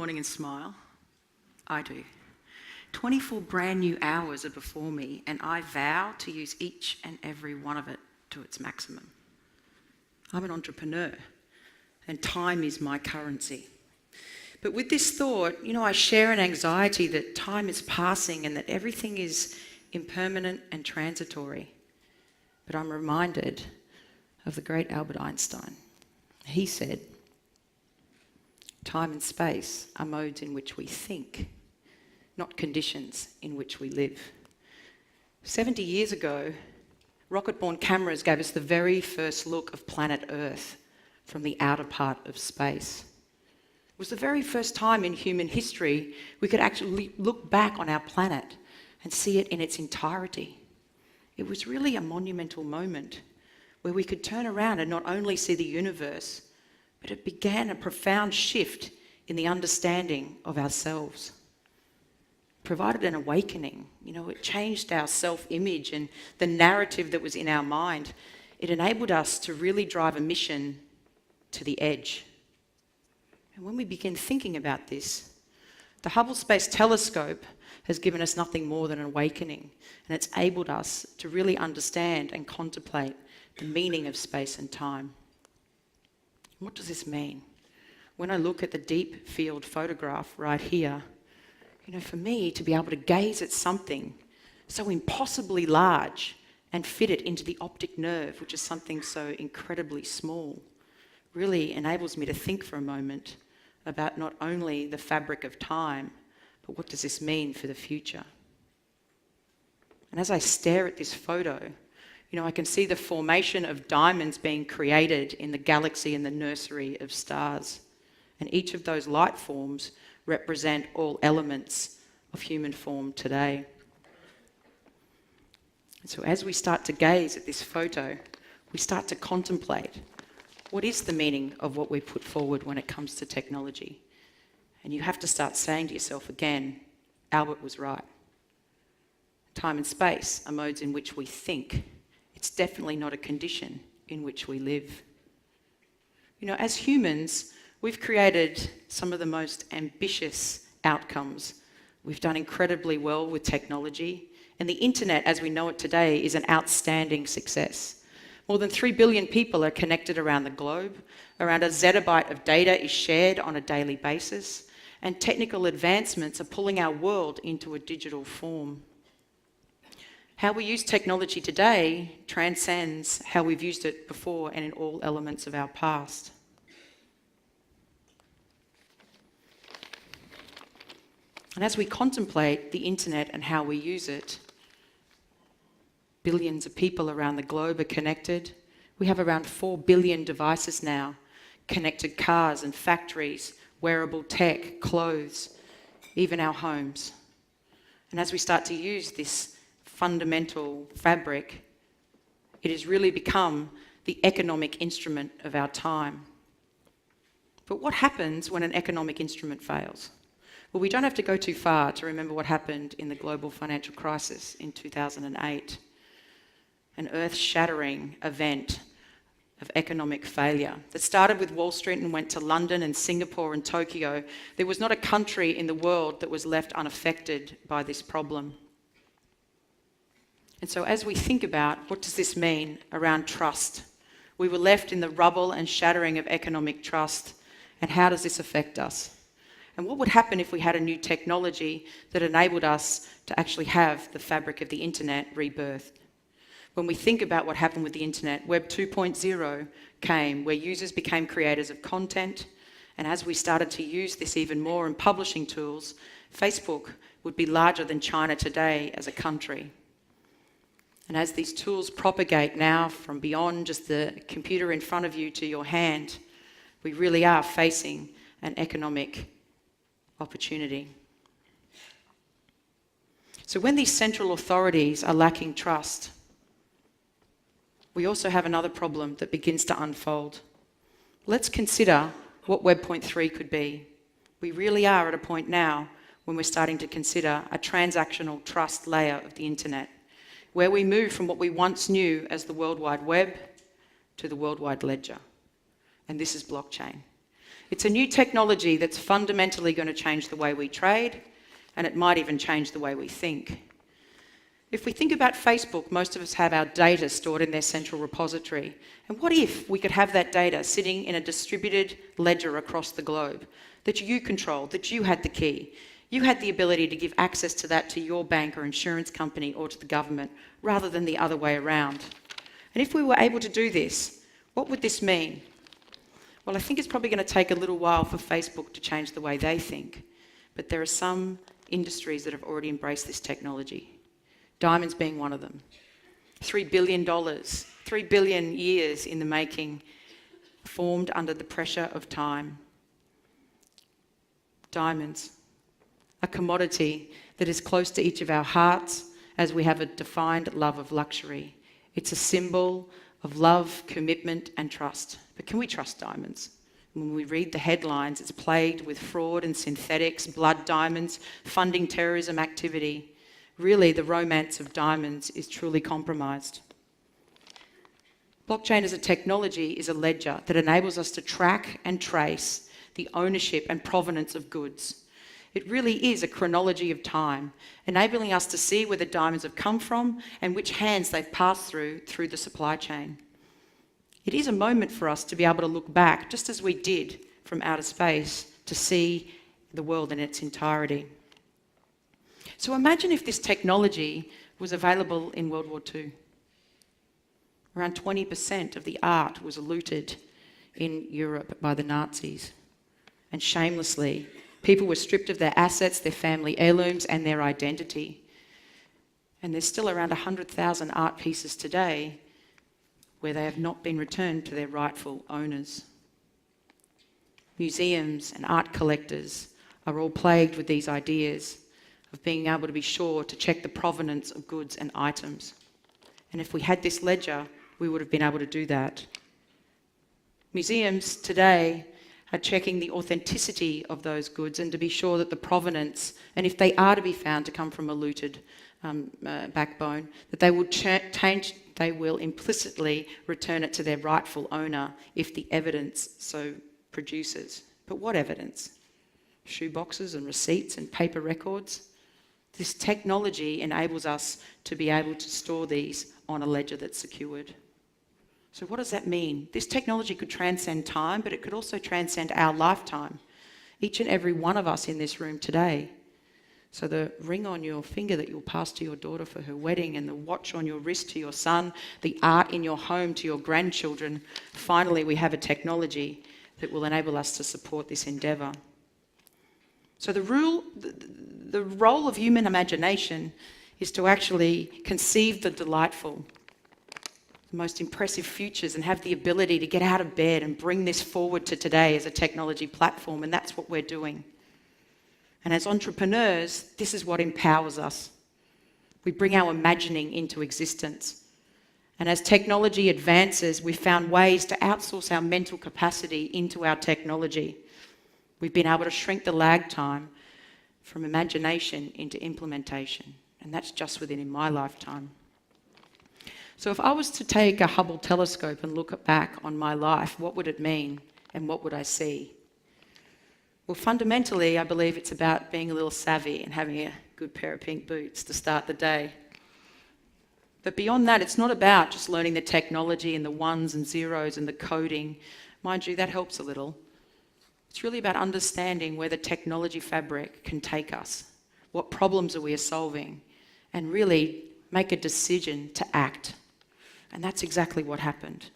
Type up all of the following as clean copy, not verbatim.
morning and smile? I do. 24 brand new hours are before me, and I vow to use each and every one of it to its maximum. I'm an entrepreneur, and time is my currency. But with this thought, I share an anxiety that time is passing and that everything is impermanent and transitory. But I'm reminded of the great Albert Einstein. He said, time and space are modes in which we think, not conditions in which we live. 70 years ago, rocket-borne cameras gave us the very first look of planet Earth from the outer part of space. It was the very first time in human history we could actually look back on our planet and see it in its entirety. It was really a monumental moment where we could turn around and not only see the universe, but it began a profound shift in the understanding of ourselves. Provided an awakening. It changed our self-image and the narrative that was in our mind. It enabled us to really drive a mission to the edge. And when we begin thinking about this, the Hubble Space Telescope has given us nothing more than an awakening, and it's enabled us to really understand and contemplate the meaning of space and time. What does this mean? When I look at the deep field photograph right here, for me to be able to gaze at something so impossibly large and fit it into the optic nerve, which is something so incredibly small, really enables me to think for a moment about not only the fabric of time, but what does this mean for the future? And as I stare at this photo, I can see the formation of diamonds being created in the galaxy and the nursery of stars. And each of those light forms represent all elements of human form today. And so as we start to gaze at this photo, we start to contemplate what is the meaning of what we put forward when it comes to technology. And you have to start saying to yourself again, Albert was right. Time and space are modes in which we think. It's definitely not a condition in which we live. As humans, we've created some of the most ambitious outcomes. We've done incredibly well with technology, and the internet as we know it today is an outstanding success. More than 3 billion people are connected around the globe. Around a zettabyte of data is shared on a daily basis, and technical advancements are pulling our world into a digital form. How we use technology today transcends how we've used it before and in all elements of our past. And as we contemplate the internet and how we use it, billions of people around the globe are connected. We have around 4 billion devices now, connected cars and factories, wearable tech, clothes, even our homes. And as we start to use this fundamental fabric, it has really become the economic instrument of our time. But what happens when an economic instrument fails? Well, we don't have to go too far to remember what happened in the global financial crisis in 2008. An earth-shattering event of economic failure that started with Wall Street and went to London and Singapore and Tokyo. There was not a country in the world that was left unaffected by this problem. And so as we think about what does this mean around trust, we were left in the rubble and shattering of economic trust, and how does this affect us? And what would happen if we had a new technology that enabled us to actually have the fabric of the internet rebirthed? When we think about what happened with the internet, Web 2.0 came, where users became creators of content, and as we started to use this even more in publishing tools, Facebook would be larger than China today as a country. And as these tools propagate now from beyond just the computer in front of you to your hand, we really are facing an economic opportunity. So when these central authorities are lacking trust, we also have another problem that begins to unfold. Let's consider what Web 0.3 could be. We really are at a point now when we're starting to consider a transactional trust layer of the internet, where we move from what we once knew as the World Wide Web to the World Wide Ledger. And this is blockchain. It's a new technology that's fundamentally going to change the way we trade, and it might even change the way we think. If we think about Facebook, most of us have our data stored in their central repository. And what if we could have that data sitting in a distributed ledger across the globe that you controlled, that you had the key? You had the ability to give access to that to your bank or insurance company or to the government, rather than the other way around. And if we were able to do this, what would this mean? Well, I think it's probably going to take a little while for Facebook to change the way they think. But there are some industries that have already embraced this technology. Diamonds being one of them. $3 billion, 3 billion years in the making, formed under the pressure of time. Diamonds, a commodity that is close to each of our hearts as we have a defined love of luxury. It's a symbol of love, commitment and trust. But can we trust diamonds? When we read the headlines, it's plagued with fraud and synthetics, blood diamonds, funding terrorism activity. Really, the romance of diamonds is truly compromised. Blockchain as a technology is a ledger that enables us to track and trace the ownership and provenance of goods. It really is a chronology of time, enabling us to see where the diamonds have come from and which hands they've passed through the supply chain. It is a moment for us to be able to look back, just as we did from outer space, to see the world in its entirety. So imagine if this technology was available in World War II. Around 20% of the art was looted in Europe by the Nazis. And shamelessly, people were stripped of their assets, their family heirlooms, and their identity. And there's still around 100,000 art pieces today where they have not been returned to their rightful owners. Museums and art collectors are all plagued with these ideas of being able to be sure to check the provenance of goods and items. And if we had this ledger, we would have been able to do that. Museums today are checking the authenticity of those goods and to be sure that the provenance, and if they are to be found to come from a looted backbone, that they will implicitly return it to their rightful owner if the evidence so produces. But what evidence? Shoe boxes and receipts and paper records? This technology enables us to be able to store these on a ledger that's secured. So what does that mean? This technology could transcend time, but it could also transcend our lifetime. Each and every one of us in this room today. So the ring on your finger that you'll pass to your daughter for her wedding, and the watch on your wrist to your son, the art in your home to your grandchildren. Finally, we have a technology that will enable us to support this endeavour. So the role of human imagination is to actually conceive the delightful, the most impressive futures, and have the ability to get out of bed and bring this forward to today as a technology platform, and that's what we're doing. And as entrepreneurs, this is what empowers us. We bring our imagining into existence. And as technology advances, we've found ways to outsource our mental capacity into our technology. We've been able to shrink the lag time from imagination into implementation. And that's just within my lifetime. So if I was to take a Hubble telescope and look back on my life, what would it mean and what would I see? Well, fundamentally, I believe it's about being a little savvy and having a good pair of pink boots to start the day. But beyond that, it's not about just learning the technology and the ones and zeros and the coding. Mind you, that helps a little. It's really about understanding where the technology fabric can take us. What problems are we solving? And really make a decision to act. And that's exactly what happened.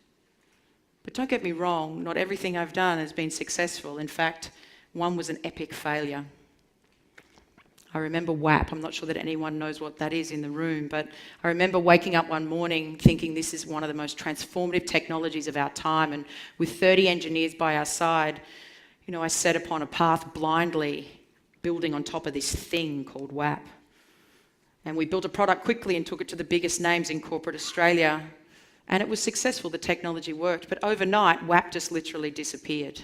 But don't get me wrong, not everything I've done has been successful. In fact, one was an epic failure. I remember WAP. I'm not sure that anyone knows what that is in the room, but I remember waking up one morning thinking this is one of the most transformative technologies of our time, and with 30 engineers by our side, I set upon a path blindly, building on top of this thing called WAP. And we built a product quickly and took it to the biggest names in corporate Australia, and it was successful. The technology worked, but overnight, WAP just literally disappeared.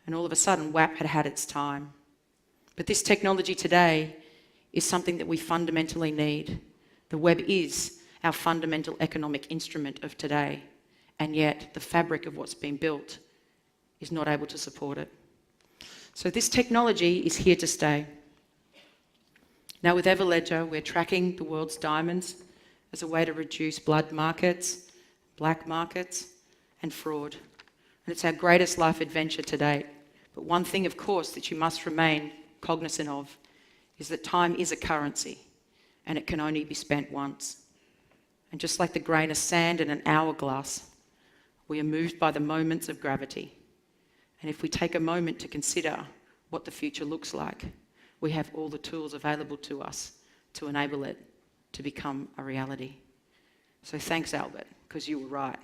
And all of a sudden, WAP had had its time. But this technology today is something that we fundamentally need. The web is our fundamental economic instrument of today, and yet the fabric of what's been built is not able to support it. So this technology is here to stay. Now with Everledger, we're tracking the world's diamonds as a way to reduce blood markets, black markets, and fraud. And it's our greatest life adventure to date. But one thing, of course, that you must remain cognizant of is that time is a currency, and it can only be spent once. And just like the grain of sand in an hourglass, we are moved by the moments of gravity. And if we take a moment to consider what the future looks like, we have all the tools available to us to enable it to become a reality. So thanks, Albert, because you were right.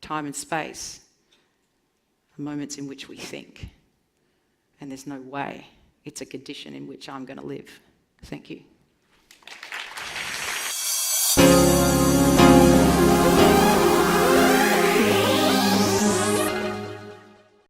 Time and space are moments in which we think. And there's no way it's a condition in which I'm going to live. Thank you.